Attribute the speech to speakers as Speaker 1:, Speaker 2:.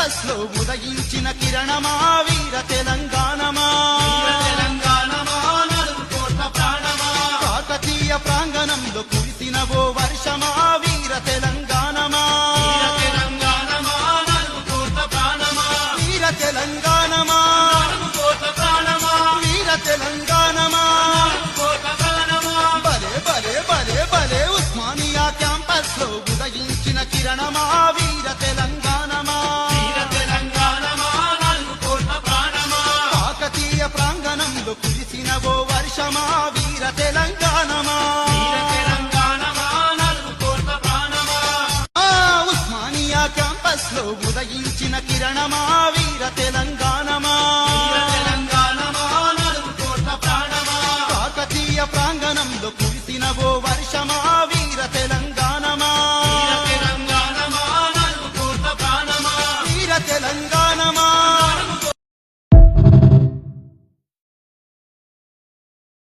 Speaker 1: campus లో ఉదయించిన కిరణమా వీర తెలంగాణమా కాకతీయ ప్రాంగణంలో కురిసిన ఓ వర్షమా వీర తెలంగాణమా వీర తెలంగాణమా వీర తెలంగాణమా బలే బలే బలే బలే ఉస్మానియా క్యాంపస్ లో ఉదయించిన కిరణమా వీర తెలంగాణమా కాకతీయ ప్రాంగణంలో కురిసిన ఓ వర్షమా వీర తెలంగాణమా ఉస్మానియా క్యాంపస్ లో ఉదయించిన కిరణమా వీర తెలంగాణ